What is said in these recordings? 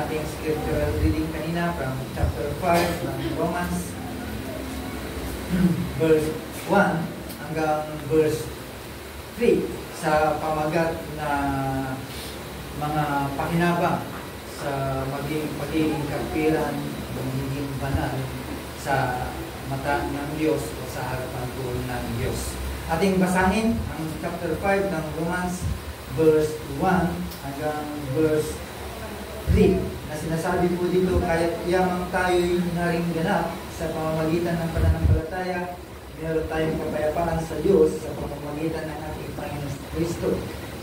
ating scriptural reading kanina from chapter 5 ng Romans, verse 1 hanggang verse 3 sa pamagat na mga pakinabang sa magiging kapiran, magiging banal sa mata ng Diyos o sa harapan po ng Diyos. Ating basahin ang chapter 5 ng Romans, verse 1 hanggang verse 3 na sinasabi po dito, kahit yamang tayo'y naring ganap sa pamamagitan ng pananampalataya, meron tayong kapayapaan sa Diyos sa pamamagitan ng ating Panginoon Kristo.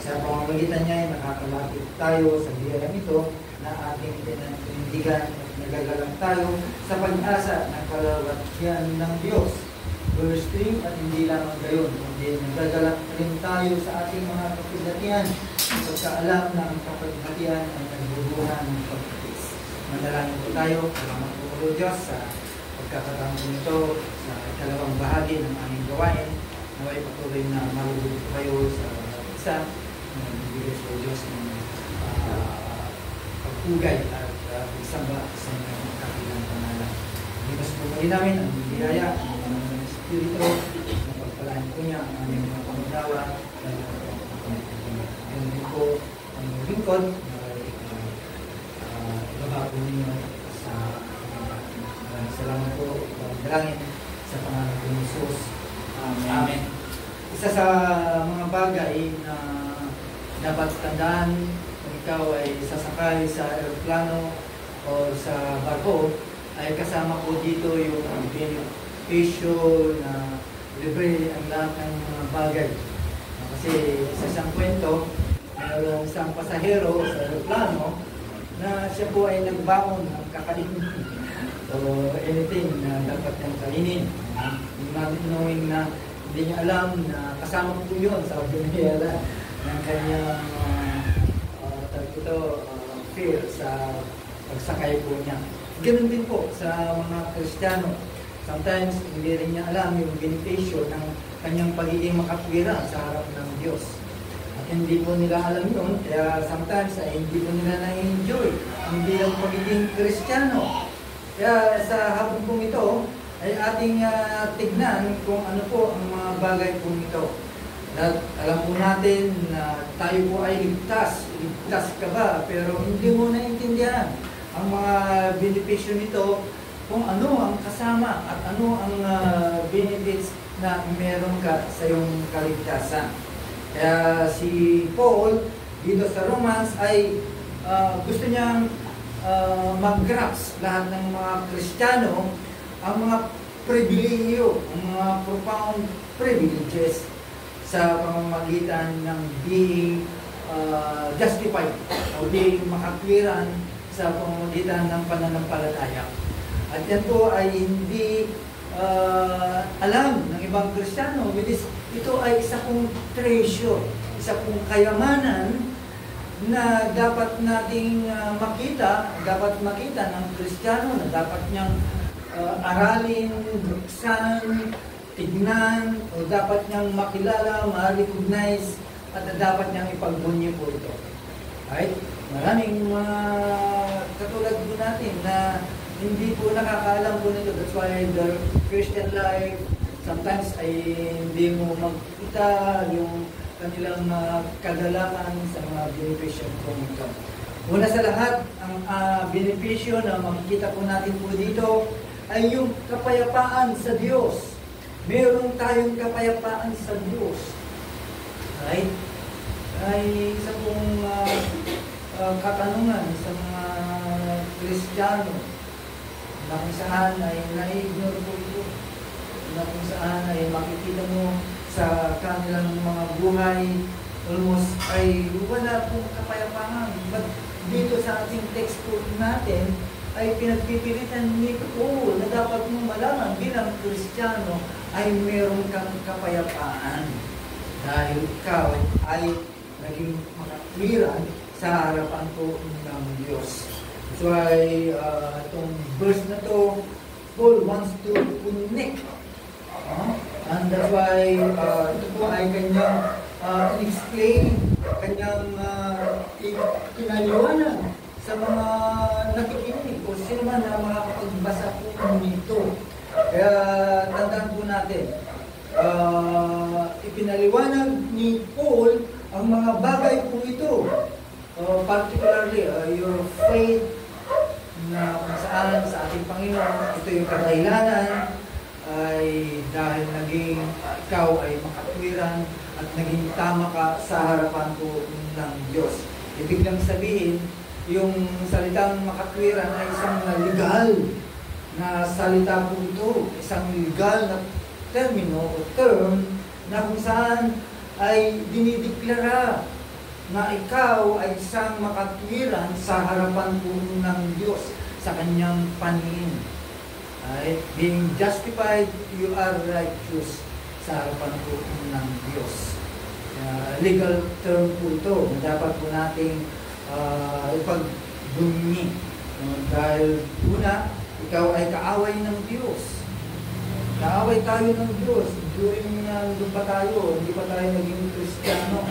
Sa pamamagitan niya ay nakakalapit tayo sa biyayang ito na ating tinanindigan at nagagalang tayo sa pag-asa ng kalawatan ng Diyos. Verse 3, at hindi lamang gayon, kundi nagagalak rin tayo sa ating mga kapighatian pagkaalam na ang kapighatian ay nagbubuhan ng pagkakis. Manalangin po tayo, salamat po po Diyos sa pagkakataon po nito sa ikalawang bahagi ng aming gawain. Naway patuloy na malugot kayo sa isa na bibigay po Diyos ng pagpugay at pagsamba sa inyong kapilang pangalan. Dito po muli namin ang biyaya ng Espiritu na pagpalaan po niya ang aming mga pangunawa at yun din po ang lingkod na ibaba po ninyo sa salamat po dalangin sa pangalan ng Jesus. Amen. Isa sa mga bagay na dapat tandaan kung ikaw ay sasakay sa aeroplano o sa barko ay kasama po dito yung benepisyo na libre ang lahat ng mga bagay. Kasi sa isang kwento, mayroong isang pasahero sa aeroplano na siya po ay nagbaon ng kakainin. So anything na dapat niyang kainin. Knowing na hindi niya alam na kasama po yun sa biniyala ng kanyang fear sa pagsakay po niya. Ganun din po sa mga Kristiyano. Sometimes hindi rin niya alam yung benepisyo ng kanyang pagiging makatwira sa harap ng Diyos. At hindi po nila alam yun, kaya sometimes ay hindi po nila na-enjoy ang bilang pagiging Kristiyano. Kaya sa hapon pong ito ay ating tignan kung ano po ang mga bagay pong ito. At alam po natin na tayo po ay ligtas. Ligtas ka ba? Pero hindi mo naintindihan ang mga benepisyo nito, kung ano ang kasama at ano ang benefits na meron ka sa iyong kaligtasan. Kaya si Paul dito sa Romans ay gusto niyang mag-grasp lahat ng mga Kristiyano ang mga pribilehiyo, ang mga profound privileges sa pamamagitan ng being justified o being makatwiran sa pamamagitan ng pananampalataya. At yan po ay hindi alam ng ibang Kristiyano, ito ay isa pong treasure, isa pong kayamanan na dapat nating makita ng Kristiyano, na dapat niyang aralin, buksan, tignan, o dapat niyang makilala, ma-recognize, at dapat niyang ipagbunyi po ito. Right? Maraming mga katulad po natin na hindi po nakakaalam po nito. That's why the Christian life sometimes ay hindi mo makita yung kanilang kagalakan sa mga benepisyo po nito. Una sa lahat, ang benepisyo na makikita po natin po dito ay yung kapayapaan sa Diyos. Meron tayong kapayapaan sa Diyos. Right? Ay isa pong katanungan sa mga Kristiyano na kung saan ay na-ignore po ito, na kung saan ay makikita mo sa kanilang mga buhay almost ay wala pong kapayapaan. But dito sa ating text po natin ay pinagpipilitan ni Paul na dapat mong malaman bilang Kristiyano ay meron kang kapayapaan dahil ikaw ay naging makatwiran sa harapan po ng Diyos. So ay itong verse na to, Paul wants to connect. And that's why ito po ay kanyang explain, kanyang pinaliwanag sa mga Sino man na makakapagbasa po nito. Kaya tandaan po natin, ipinaliwanag ni Paul ang mga bagay po ito. Particularly, your faith na kung saan sa ating Panginoon, ito yung kadahilanan ay dahil naging ikaw ay makatwiran at naging tama ka sa harapan po ng Diyos. Ibig lang sabihin, yung salitang makatwiran ay isang legal na salita po ito, isang legal na termino o term na kung saan ay dinideklara na ikaw ay isang makatwiran sa harapan po ng Diyos sa kanyang paningin. Ay, being justified, you are righteous sa harapan po ng Diyos. Legal term po ito na dapat po nating ipagbunyi. Dahil una, ikaw ay kaaway ng Diyos. Kaaway tayo ng Diyos. During doon pa tayo, hindi pa tayo naging Kristiyano.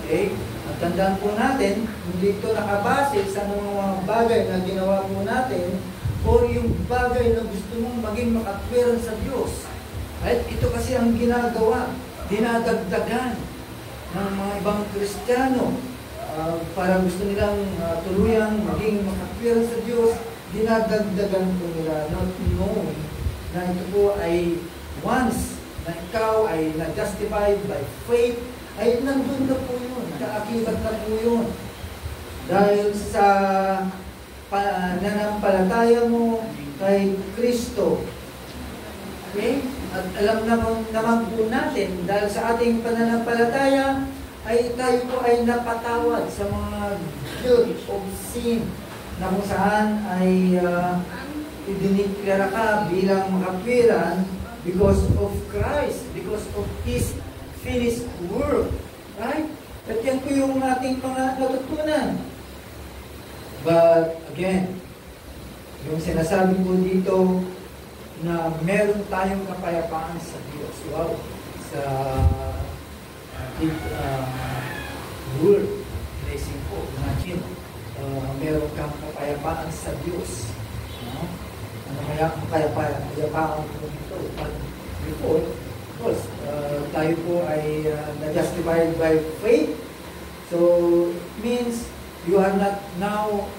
Okay? At tandaan po natin, hindi ito nakabase sa mga bagay na ginawa po natin o yung bagay na gusto mong maging makatwiran sa Diyos. At ito kasi ang ginagawa, dinadagdagan ng mga ibang Kristiyano para gusto nilang tuluyang maging makatwiran sa Diyos, dinadagdagan po nila not knowing na ito po ay once na ikaw ay na-justified by faith, ay nandun na po yun, nakaakibat na po yun. Dahil sa pananampalataya mo kay Kristo. Okay? At alam naman po natin, dahil sa ating pananampalataya, ay tayo po ay napatawad sa mga guilt of sin na kung saan ay idiniklara ka bilang makatwiran because of Christ, because of His finished work. Right? At yan po yung ating mga natutunan. But again, yung sinasabi po dito na meron tayong kapayapaan sa Diyos. Wow! Sa word, blessing po. Imagine, meron kang kapayapaan sa Diyos. Ano kaya ang kapayapaan po dito? Before, of course, tayo po ay na-justified by faith. So, it means you are not now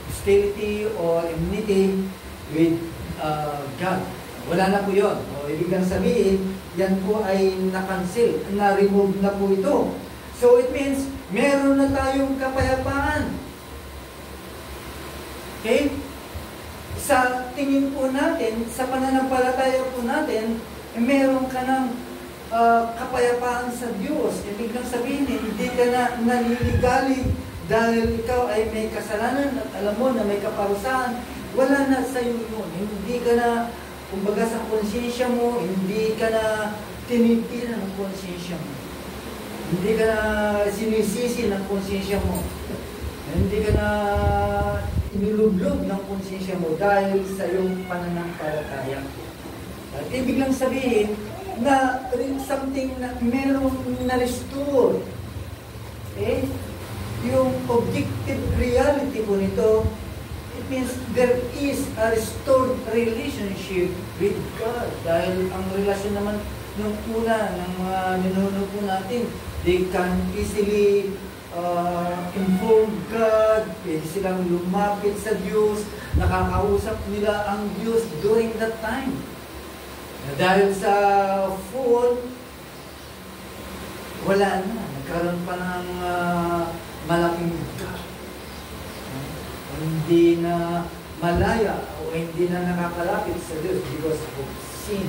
hostility or enmity with God. Wala na po yun. Ibig sabihin, yan po ay na-cancel, na-remove na po ito. So it means, meron na tayong kapayapaan. Okay? Sa tingin po natin, sa pananampalataya po natin, meron ka ng kapayapaan sa Diyos. Ibig sabihin, hindi ka na naliligalig dahil ikaw ay may kasalanan at alam mo na may kaparusahan. Wala na sa iyo yun. Hindi ka na, kumbaga sa konsensya mo, hindi ka na tinitira ng konsensya mo. Hindi ka na sinisisi ng konsensya mo. Hindi ka na inulublog ng konsensya mo dahil sa iyong pananampalataya. At ibig lang sabihin na something na meron na-restore. Okay? Yung objective reality po nito, it means there is a restored relationship with God. Dahil ang relasyon naman nung una, ng mga ninuno po natin, they can easily inform God, pwede silang lumapit sa Diyos, nakakausap nila ang Diyos during that time. Dahil sa fall, wala na. Nagkaroon pa ng malaking gap. Hindi na malaya o hindi na nakakalapit sa Diyos because of sin.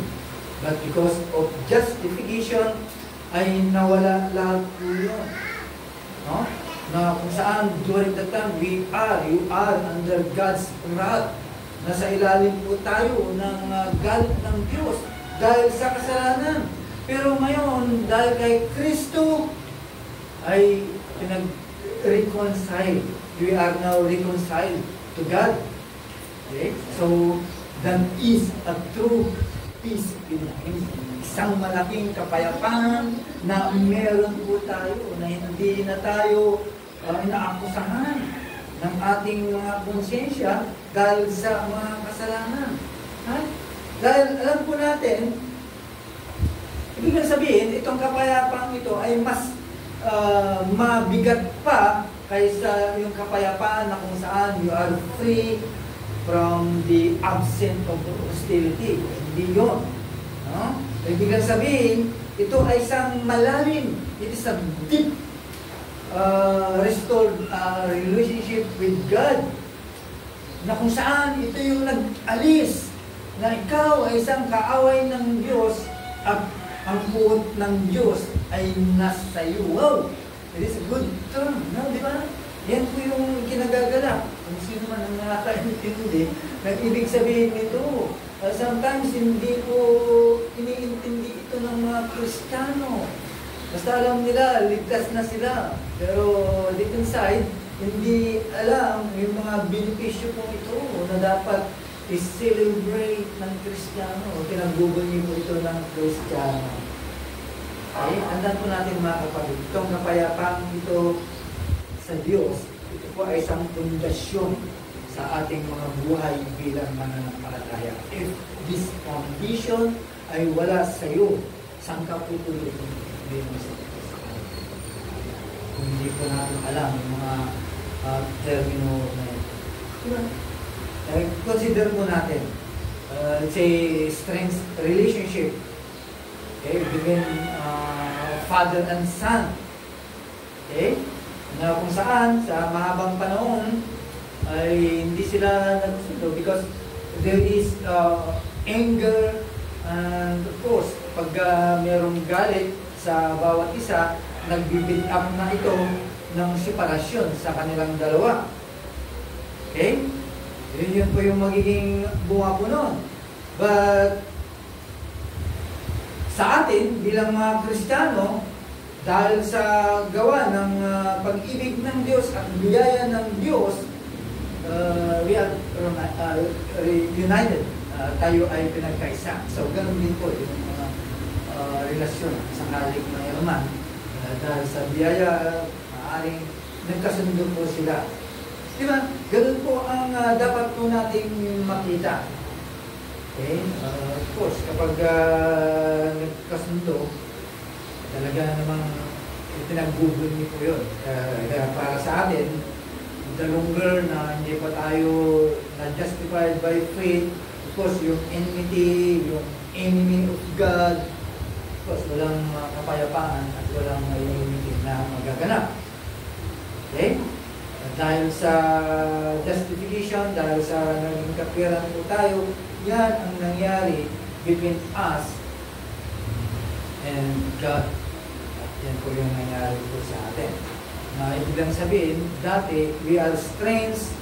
But because of justification, ay nawala lahat po yun. No? Na kung saan during that time, you are under God's wrath. Nasa ilalim po tayo ng galit ng Diyos dahil sa kasalanan. Pero ngayon, dahil kay Kristo, ay pinag-reconcile. We are now reconciled to God. Okay? So, that is a true peace in Him. Isang malaking kapayapaan na meron po tayo, na hindi na tayo inaakusahan. ng ating mga konsensya dahil sa mga kasalanan. Ha? Dahil alam po natin, ibig sabihin, itong kapayapaan ito ay mas mabigat pa kaysa yung kapayapaan na kung saan you are free from the absence of hostility. Hindi yun. No? Ibig sabihin, ito ay isang malalim. It is a deep restored relationship with God. Na kung saan ito yung nag-alis na ikaw ay isang kaaway ng Diyos at ang puot ng Diyos ay nasa iyo. Wow! It is a good term, no? Di ba? Yan po yung kinagagalak. Kung sino man ang nakakaintindi, nag-ibig sabihin nito. Sometimes hindi po iniintindi ito ng mga Kristiyano. Basta alam nila, ligtas na sila. Pero deep inside, hindi alam yung mga benepisyo po ito na dapat i-celebrate ng Kristiyano. Pinagugulin po ito ng Kristiyano. Okay? Andan po natin mga kapatid. Itong kapayapang ito sa Diyos, ito po ay isang pundasyon sa ating mga buhay bilang mananampalataya. If this foundation ay wala sa iyo, saan ka po tuloy bilang sa Kristiyano? Kung hindi po natin alam yung mga termino na ito. Consider po natin, let's say, strength relationship, okay, between father and son. Okay? Na kung saan, sa mahabang panahon, ay hindi sila nagsundo because there is anger and of course, pag mayroong galit sa bawat isa, nag-build up na ito ng separasyon sa kanilang dalawa. Okay? Yun po yung magiging bunga po nun. But, sa atin, bilang mga Kristiyano, dahil sa gawa ng pag-ibig ng Diyos at biyaya ng Diyos, we are united. Tayo ay pinagkaisa. So, ganun din po yung mga relasyon sa halik ng yaman. Dahil sa biyaya, maaaring nagkasundo po sila. Diba? Ganun po ang dapat po nating makita. Okay? Of course, kapag nagkasundo, talaga namang pinagbubunyi po yun. Kaya para sa atin, the longer na hindi pa tayo na-justified by faith, of course, yung enmity, yung enemy of God, of course, walang kapayapaan at walang enmity na magaganap. Okay? Dahil sa justification, dahil sa naging kapwiran po tayo, yan ang nangyari between us and God. Yan po yung nangyari po sa atin. Na ibig lang sabihin, dati we are strangers,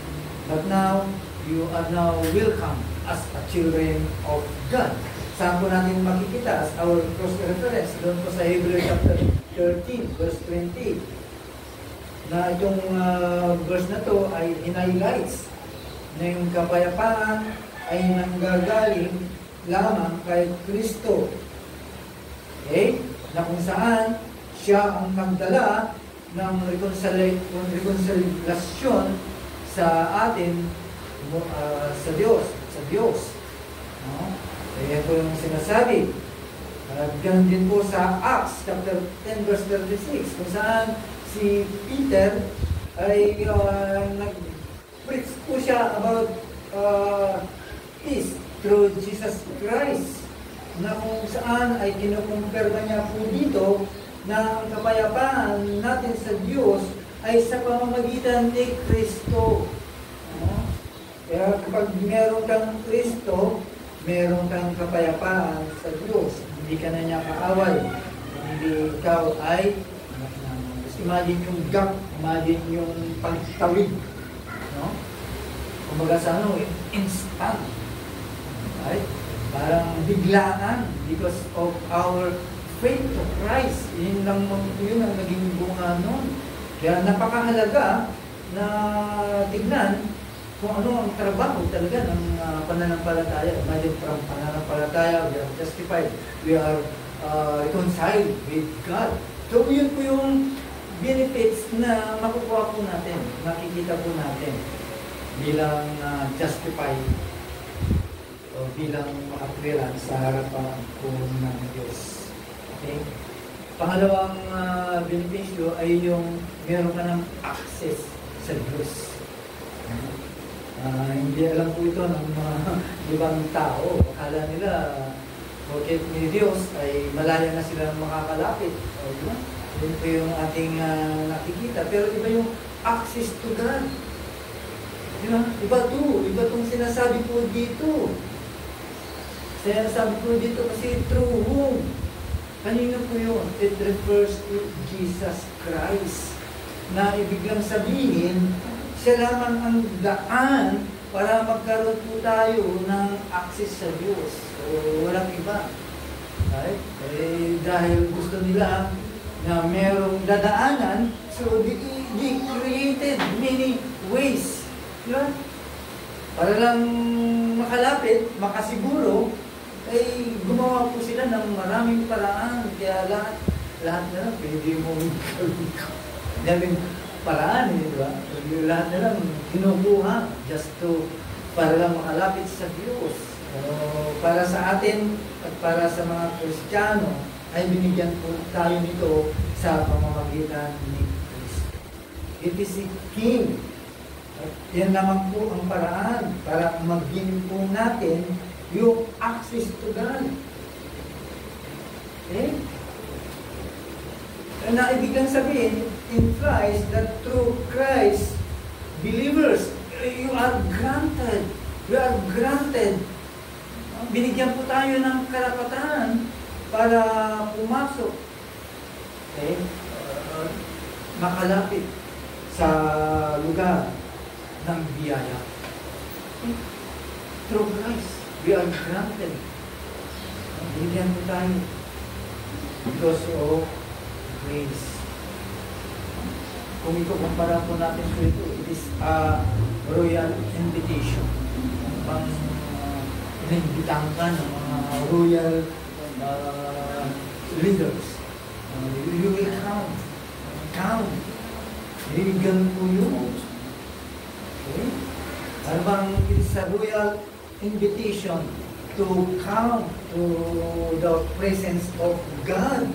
but now you are now welcome as a children of God. Saan po natin makikita as our cross reference? Doon po sa Hebrews chapter 13, verse 20. Na itong verse na to ay in-highlights na yung kapayapaan ay nanggagaling lamang kay Kristo. Okay? Na kung saan siya ang nagdala ng reconciliation sa atin sa Diyos. No? Kaya po yung sinasabi. Ganun din po sa Acts chapter 10 verse 36 kung saan si Peter ay nag-preach po siya about peace through Jesus Christ na kung saan ay kinukumpirma niya po dito na ang kapayapaan natin sa Diyos ay sa pamamagitan ni Kristo. Kaya kapag meron kang Kristo, meron kang kapayapaan sa Diyos. Hindi ka na niya kaaway. Hindi ikaw ay imagine yung gap, imagine yung pagtawid. No? Kumbaga sa instant. Right? Parang biglaan because of our faith to Christ. Yun ang naging bunga nun. Kaya napakahalaga na tignan kung ano ang trabaho talaga ng pananampalataya. Imagine from pananampalataya, we are justified, we are reconciled with God. So yun po yung benefits na makukuha po natin, makikita po natin bilang justified o bilang makatwiran sa harapan po ng Diyos. Okay? Pangalawang benepisyo ay yung meron ka ng access sa Diyos. Hindi alam po ito ng mga ibang tao. Akala nila, okay, ni Diyos ay malaya na sila makakalapit. O, diba? Yun po yung ating nakikita. Pero iba yung access to God. Diba? Iba itong sinasabi po dito. Sinasabi po dito kasi through whom? Kanino po yun? It refers to Jesus Christ. Na ibigang sabihin, siya lamang ang daan para magkaroon po tayo ng access sa Diyos. So, walang iba. Right? Dahil gusto nila na merong dadaanan, so they created many ways. Diba? Para lang makalapit, makasiguro, ay gumawa po sila ng maraming paraan. Kaya lahat na lang, pwede mo daming paraan, diba? Lahat na lang kinukuha just para lang makalapit sa Diyos. Para sa atin at para sa mga Kristiyano, ay binigyan po tayo nito sa pamamagitan ni Kristo. It is a King. At yan naman po ang paraan para maging po natin yung access to God. Okay? Na ibigang sabihin, in Christ, that through Christ, believers, you are granted. You are granted. Binigyan po tayo ng karapatan para pumasok. Okay? Makalapit sa lugar ng biyaya. Okay? Through Christ, we are granted. Binigyan po tayo because of grace. Kung ikukumpara po natin ito, it is a royal invitation. Pang inimbitahan ka ng mga royal leaders. You will count. Binigyan po yun. Okay? Parang it is a royal invitation to come to the presence of God.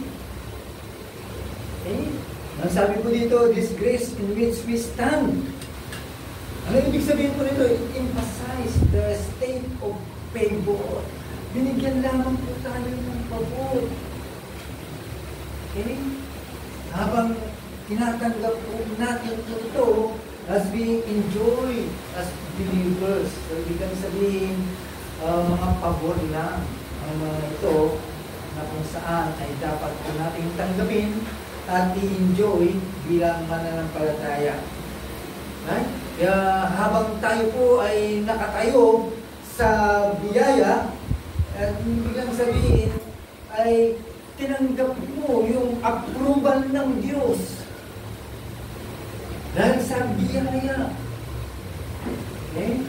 Okay? Ang sabi po dito, this grace in which we stand. Ano ibig sabihin po nito? It emphasizes the state of favor. Binigyan lamang po tayo ng pabor. Okay? Habang tinatanggap po natin ito as we enjoy as believers. So, ibig sabihin, mga pabor lang ang mga ito na kung saan ay dapat po natin tanggapin at i-enjoy bilang mananampalataya. Right? Kaya habang tayo po ay nakatayo sa biyaya, at bilang sabihin ay tinanggap mo yung approval ng Diyos. Dahil sa biyaya. Okay?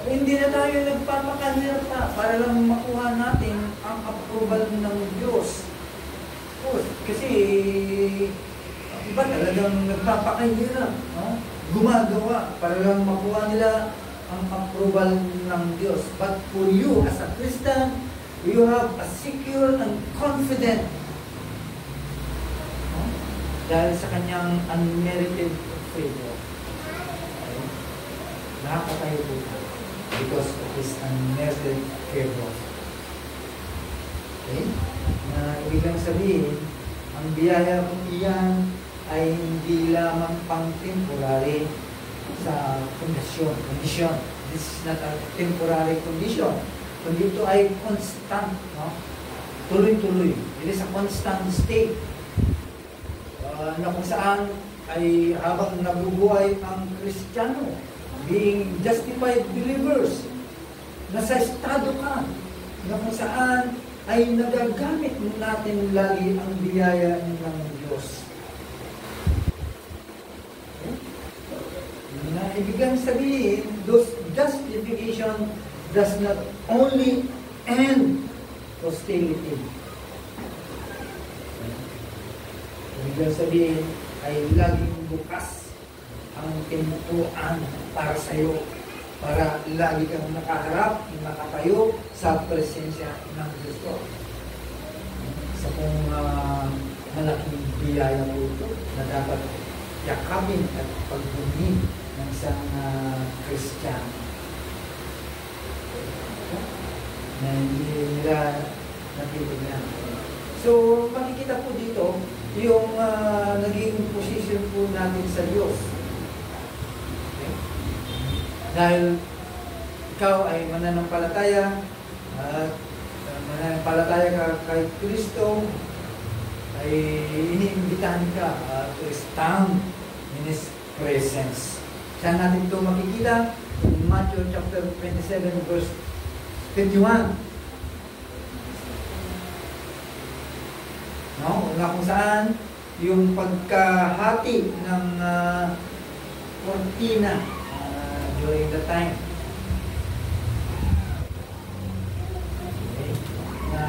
Hindi na tayo nagpapakanira pa para lang makuha natin ang approval ng Diyos. Kasi iba talagang nagpapakahirap, no? Gumagawa para lang makuha nila ang approval ng Diyos. But for you as a Christian, you have a secure and confident, no? Dahil sa kanyang unmerited favor. Okay? Nakakatayo po because of his unmerited favor. Okay? Na ibig lang sabihin, ang biyaya kong iyan ay hindi lamang pang temporary sa condition. This is not a temporary condition. Kundi ito ay constant, no? Tuloy-tuloy. It is a constant state. Na kung saan ay habang nabubuhay ang Kristiyano, being justified believers, nasa estado ka, na kung saan ay nagagamit natin lagi ang biyaya ng Diyos. Okay? Na ibigang sabihin, those justification does not only end hostility. Ibig sabihin ay laging bukas ang pintuan para sa iyo, para lagi kang nakaharap, nakatayo sa presensya ng Diyos. Sa kung malaking biyaya po ito na dapat yakapin at pagbunyi ng isang Kristiyano na hindi nila natitignan. So, makikita po dito yung naging position po natin sa Diyos. Okay? Dahil ikaw ay mananampalataya at mananampalataya ka kay Kristo, ay iniimbitahan ka to stand in His presence. Saan natin ito makikita? In Matthew chapter 27 verse 51. No? Wala kung saan yung pagkahati ng kortina during the time. Okay. Na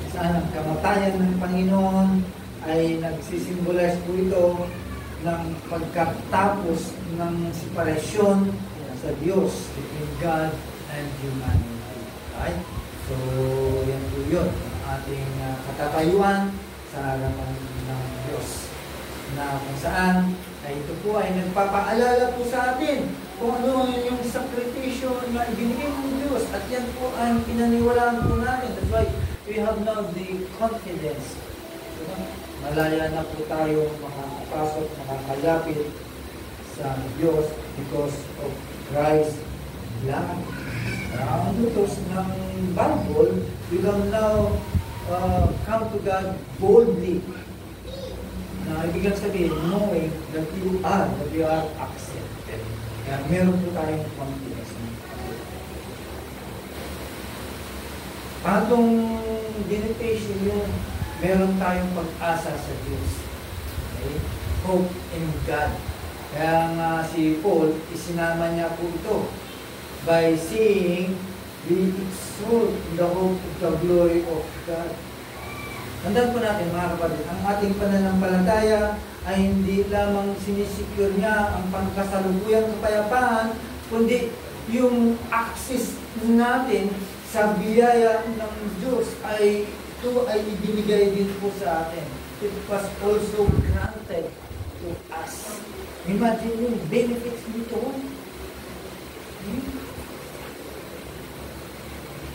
saan ang kamatayan ng Panginoon ay nagsisimbolize po ito ng pagkatapos ng separasyon sa Diyos between God and humanity. Right? So, yan po yun. Ating katatayuan sa harapan ng Diyos, na kung saan ay ito po ay nagpapaalala po sa atin kung ano yung sakripisyo na ibinigay ng Diyos, at yan po ay pinaniwalaan po natin. That's why we have now the confidence. Malaya na po tayo makakapasok, makakalapit sa Diyos because of Christ's blood. Ang utos ng Bible, we can now come to God boldly. Na ibig sabihin, knowing that you are accepted. Kaya meron po tayong confidence. Patong beneficio yung meron tayong pag-asa sa Diyos. Okay? Hope in God. Kaya nga si Paul, isinama niya po ito by saying, we exalt the hope of the glory of God. Tandaan po natin mga kapatid, ang ating pananampalataya ay hindi lamang sinisecure niya ang pangkasalukuyang kapayapaan, kundi yung access natin sa biyaya ng Diyos ay ito ay ibinigay din po sa atin. It was also granted to us. Imagine yung benefits nito.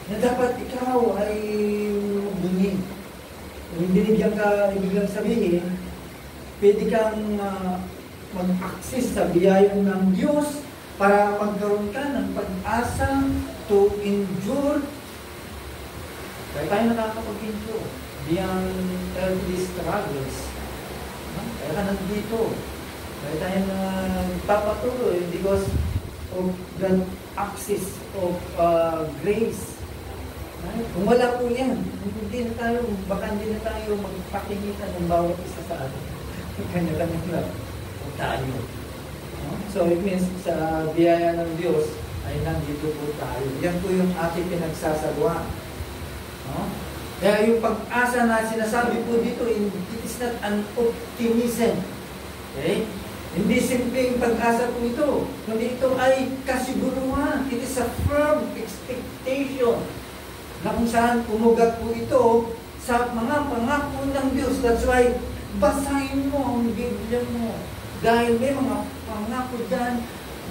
Na dapat ikaw ay bunyi. Kung binigyan ka, ibig sabihin, pwede kang mag-access sa biyaya ng Diyos para magkaroon ka ng pag-asa to endure. Kaya tayo nakakapag-endure beyond earthly struggles. Kaya ka nandito. Kaya tayo nagpapatuloy because of the access of grace. Kung wala po yan, baka hindi na tayo magpakikita ng bawat isa sa atin. Kanya-kanya lang tayo. So it means sa biyaya ng Diyos ay nandito po tayo. Yan po yung ating pinagsasagawa. Kaya yung pag-asa na sinasabi po dito, it is not an optimism. Okay? Hindi simpleng pag-asa po ito, kundi ito ay kasiguruhan. It is a firm expectation na kung saan umugat po ito sa mga pangako ng Diyos. That's why, basahin mo ang Biblia mo. Dahil may mga pangako dyan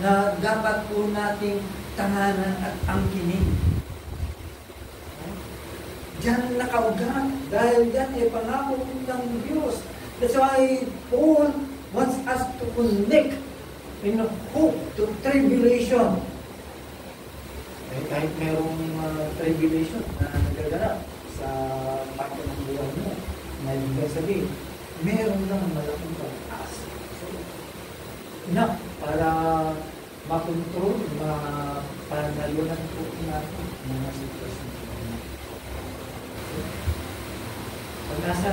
na dapat po nating tanganan at angkinin. Diyan nakaugat. Dahil dyan ay pangako ng Diyos. That's why Paul wants us to connect in hope to tribulation. Kahit mayroong tribulation na nagaganap sa parte ng buhay mo, na ibig sabihin, meron lang malaking pag-asa. So, enough para makontrol, mapanalunan po natin mga sitwasyon. Pag-asa,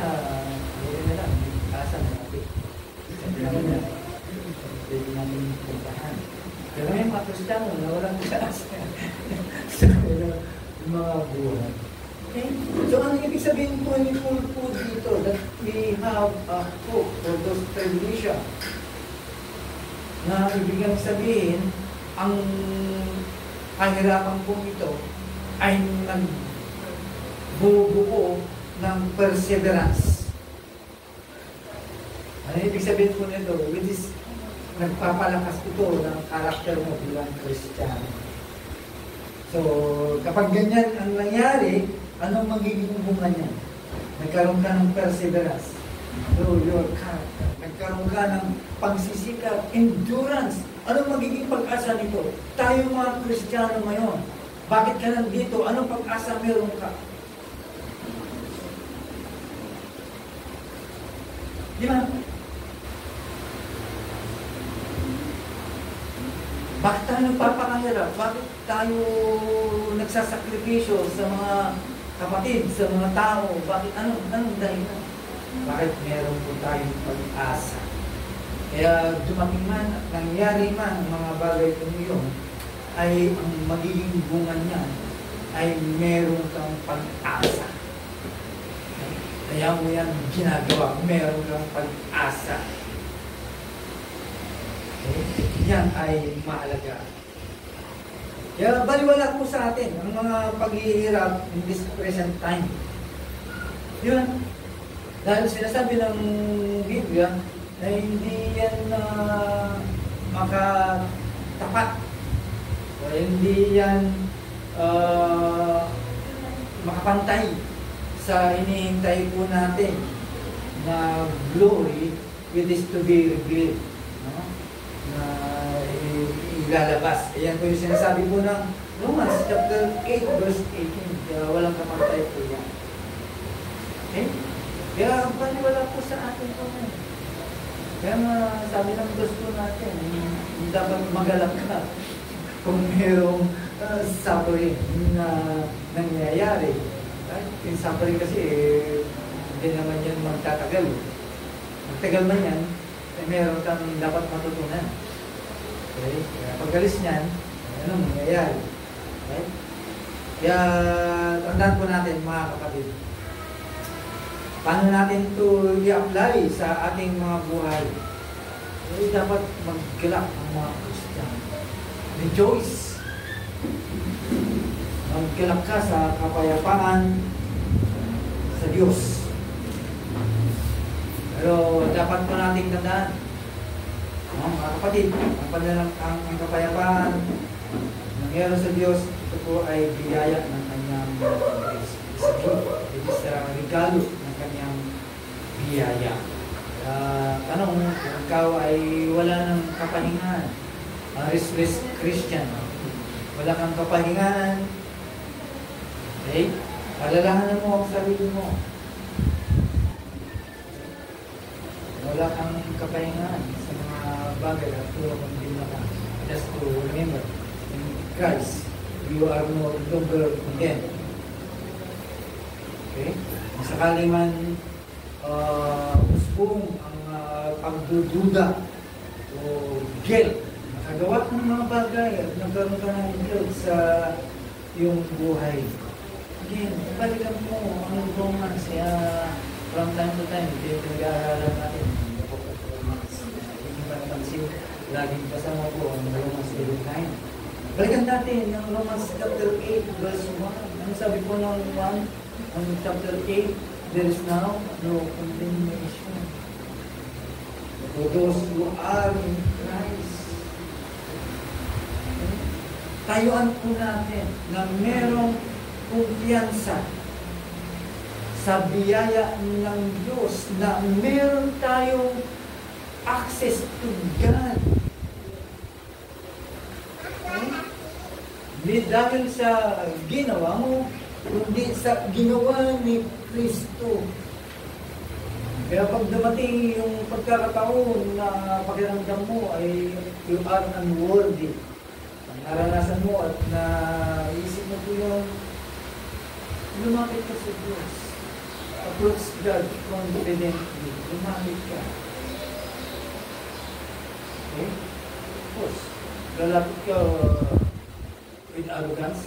hindi na lang, pag-asa na natin. Sabi naman na, pwede natin puntahan. Pero may mga Kristiyano na walang pag-asa. Sa mga buhay. Okay? So, ano ibig sabihin po ni Paul po dito? That we have a hope for those tribulation. Na ibig sabihin, ang kahirapan po ito ay nagbubuo ng perseverance. Ano ibig sabihin po nito? Which is, nagpapalakas ito ng karakter mo bilang Kristiyano. So, kapag ganyan ang nangyari, anong magiging bunga niya? Nagkaroon ka ng perseverance. So, your character. Nagkaroon ka ng pagsisikap, endurance. Anong magiging pag-asa nito? Tayo mga Kristiyano ngayon. Bakit ka nandito? Anong pag-asa meron ka? Di ba? Bakit tayo nagpapakahirap? Bakit tayo nagsasakripisyo sa mga kapatid, sa mga tao? Bakit? Anong dahilan? Bakit meron po tayong pag-asa? Kaya dumating man, nangyari man ang mga bagay kung yun, ay ang magiging bunga niya ay meron kang pag-asa. Kaya mo yan ginagawa, meron kang pag-asa. Okay? Yan ay mahalaga. Kaya baliwala po sa atin ang mga paghihirap in this present time. Yun. Dahil sinasabi ng Biblia na hindi yan makatapat o hindi yan makapantay sa hinihintay po natin na glory which is to be revealed. No? Na ilalabas. Ayan po yung sinasabi po ng Romans chapter 8 verse 18. Kaya walang kapantay po yan. Okay? Kaya paniwala po sa atin po ngayon. Kaya sabi ng gusto natin, hindi dapat magalak ka kung mayroong suffering na nangyayari. Yung suffering kasi, hindi naman yan magtatagal. Magtagal man yan, meron kang dapat matutunan. Okay? Kaya pag-alis niyan, anong nangyayari? Okay? Kaya tandaan po natin mga kapatid, paano natin ito i-apply sa ating mga buhay? So, dapat maggalak ang mga Kristiyano. Rejoice. Maggalak ka sa kapayapaan sa Diyos. Pero dapat po nating tandaan, mga kapatid, ang kapayapaan nangyari sa Diyos, ito po ay biyaya ng kanyang grace. It is a regalo ng kanyang biyaya. Tanong, kung ikaw ay wala ng kapahingahan, restless Christian, wala kang kapahingahan, okay? Alalahanan mo ang sarili mo. Wala kang kapahingahan sa mga bagay at tulad ng binaka. Just to remember, in Christ, you are no longer condemned. Okay? Sakali man usbong ang pagdududa o guilt, nakagawa ng mga bagay at nagkaroon ka ng guilt sa iyong buhay. Again, balikan mo ang romance. Kaya from time to time, ito yung nag-aaralan natin. Hindi pa napansin, laging kasama po ang Romans 8:9. Balikan natin ang Romans chapter 8 verse 1. Ano sabi po ng 1? Ang chapter 8, there is now no condemnation for those who are in Christ. Okay? Tayuan po natin na merong kumpiyansa sa biyaya ng Diyos na meron tayong access to God. Okay? Hindi dahil sa ginawa mo, kundi sa ginawa ni Kristo. Kaya pag dumating yung pagkakataon na pakiramdam mo ay you are unworthy, ang naranasan mo at naisip mo po yun, lumapit ka sa Diyos. Approach God confidently. Lumapit ka. Okay? Of course, lalapit ka with arrogance.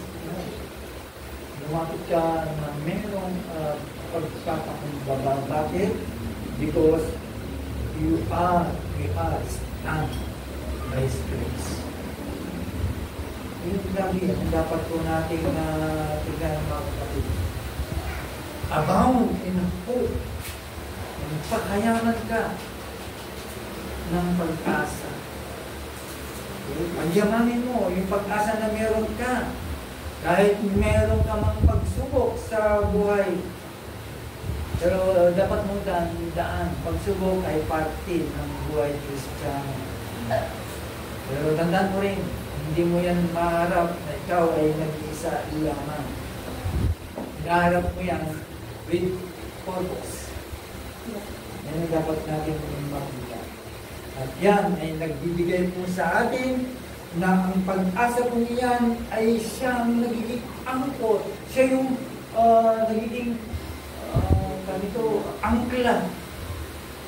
No. lumapit ka na merong pagpapakumbaba. Bakit? Because we are stand by His grace. Yun lagi ang dapat po natin tignan, mga kapatid. Abound in hope. Paghayaman ka ng pag-asa. Pagyamanin mo yung pag-asa na meron ka. Kahit meron ka mang pagsubok sa buhay. Pero dapat mong daan. Pagsubok ay parte ng buhay Kristiyano. Pero tandaan mo rin, hindi mo yan maharap na ikaw ay nag-iisa lamang. Maharap mo yan with purpose. Yan ang dapat natin makita. At yan ay nagbibigay po sa atin na ang pag-asa po niyan ay siyang nagiging angkor. Siya yung nagiging angkla.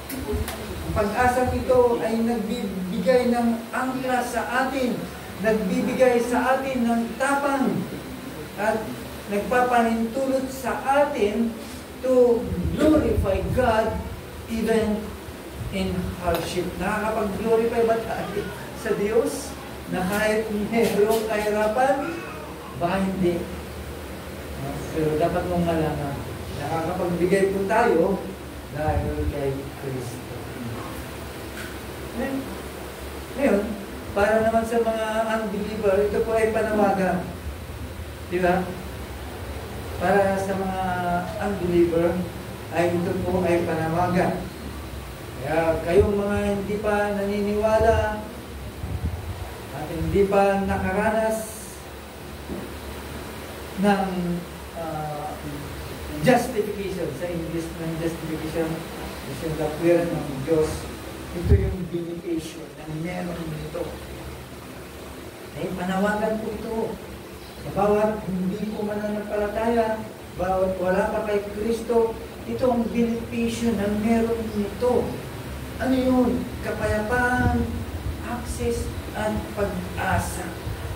Ang pag-asa nito ay nagbibigay ng angkla sa atin, nagbibigay sa atin ng tapang at nagpapanintulot sa atin to glorify God even in hardship. Nakakapag-glorify ba tayo sa Diyos na kahit mayroong kahirapan? Baka hindi. Pero dapat mong malaman, nakakapagbigay po tayo dahil kay Kristo. Ngayon, para naman sa mga unbeliever, ito po ay panawagan. Di ba? Para sa mga unbeliever, ay ito po ay panawagan. Kaya kayong mga hindi pa naniniwala at hindi pa nakaranas ng justification, sa English ng justification, is yung kapwiran ng Diyos. Ito yung vindication na meron nito. Ay panawagan po ito. Sa bawat hindi po mananampalataya, bawat wala pa kay Kristo, ito ang benepisyo na meron nito. Ano yun? Kapayapaan, access, at pag-asa.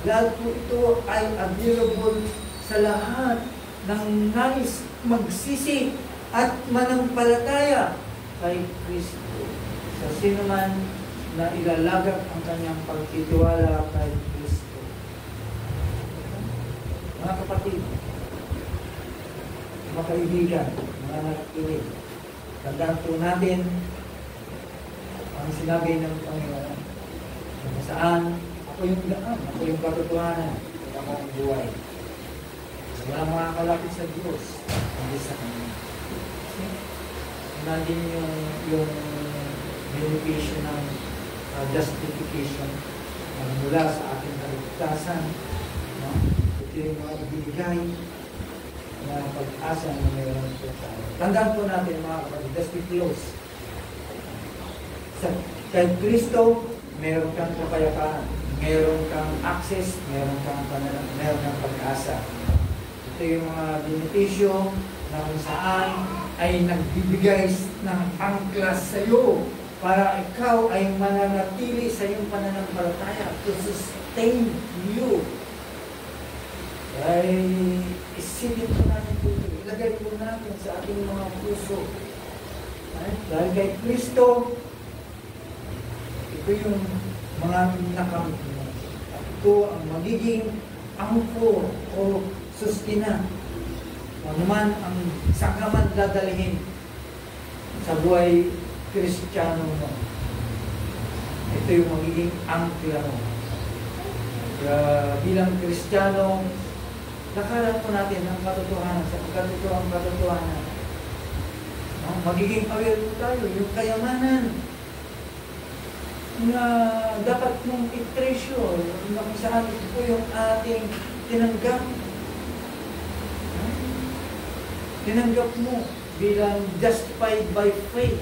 Lahat po ito ay available sa lahat ng nais magsisi at manampalataya kay Kristo. Sa sino man na ilalagak ang kanyang pagtitiwala kay Kristo. Mga kapatid, mga kaibigan, mga nakikinig, tandaan po natin ang sinabi ng Panginoon na saan ako yung daan, ako yung katotohanan, ako ang buhay. Wala makakalapit sa Diyos, hindi sa Kanya. Imagine yung beneficio ng justification mula sa ating kaligtasan. Ito yung mga ibigay na pag-asa na mayroon po tayo. Tandaan po natin mga kapatid, let's be close. Kay Kristo, meron kang kapayapaan, meron kang access, meron kang pag-asa. Ito yung mga benepisyo na kung saan ay nagbibigay ng angklas sa iyo para ikaw ay mananatili sa iyong pananampalataya to sustain you. Ay isilip po natin po ito. Ilagay po natin sa ating mga puso. Dahil kay Kristo, ito yung mga nakamit mo. Ito ang magiging angkor o sustina. Ano man ang sakaman dadalhin sa buhay Kristiyano mo. Ito yung magiging angkla mo. Bilang Kristiyano, nakaharap po natin ang katotohanan sa katotohanan. Magiging aware po tayo, yung kayamanan na dapat mong i-treasure na kung saan ito po yung ating tinanggap. Tinanggap mo bilang justified by faith.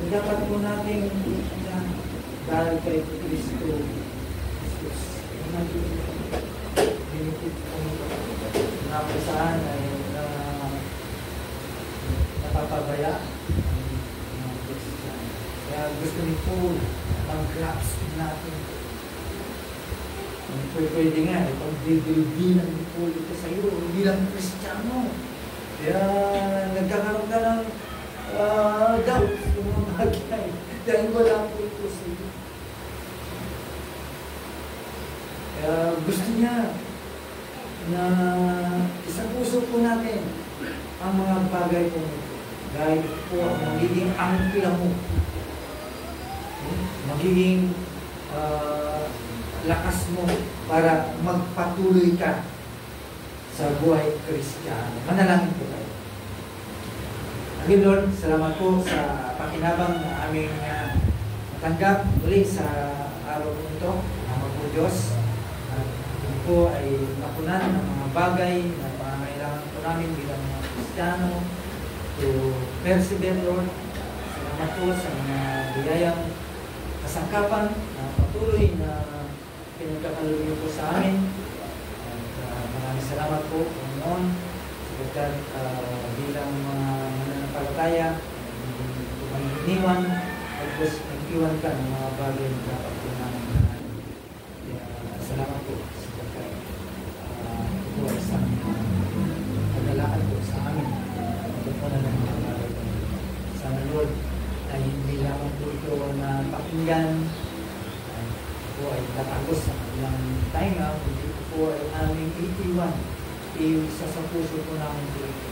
Dapat po natin dahil kay Kristo Jesus. Binigit po na kung saan ay napapabaya ang mga Kristiyano. Kaya gusto ni Paul ang grasp natin. Pwede nga, ipag-reveal po ito sa iyo, bilang Kristiyano. Kaya nagkakaroon ka ng doubt sa mga bagay. Dahil wala po ito sa iyo. Kaya gusto niya na isang puso po natin ang mga bagay po ito. Dahil po ang magiging angkla mo. Magiging lakas mo para magpatuloy ka sa buhay Kristiyano. Manalangin po tayo. Again, Lord, salamat po sa pakinabang na aming natanggap muli sa araw po ito. Salamat po Diyos. At ito po ay napunan ng mga bagay na pangangailangan po namin bilang mga Kristiyano to persevere, Lord. Salamat po sa mga biyayang kasangkapan na patuloy na pinagkakaluyo po sa amin. At maraming salamat po, Panginoon, sapagkat bilang mga mananampalataya, hindi kami iniwan, at nag-iwan ka ng mga bagay na dapat po namin ganahan. Salamat po, sapagkat ito ay isang paglalaan po sa amin. Ito po na ng mga bagay. Sana, Lord, ay hindi lamang po ito na pakinggan, po ay tatagos sa kanilang tainga, kundi po ay aming itiwan, isa sa puso po namin po ito.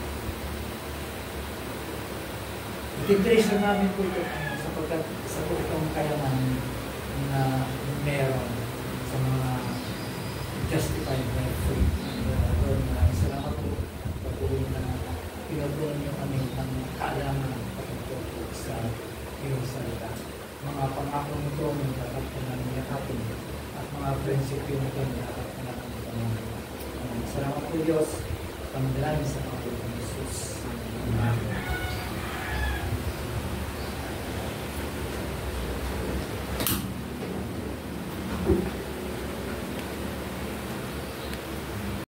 Ititreasure namin po ito sapagkat isa po itong kayaman na meron sa mga justified by faith. Lord, maraming salamat po. Patuloy na pinagawin niyo kami ng kaalaman patungkol po sa iyong salita. Mga pangako nito may dapat po namin yakapin at mga prinsipyo nito may dapat po namin ipamahal. Salamat po Diyos, pangdalangin sa Panginoon Jesus. Amen.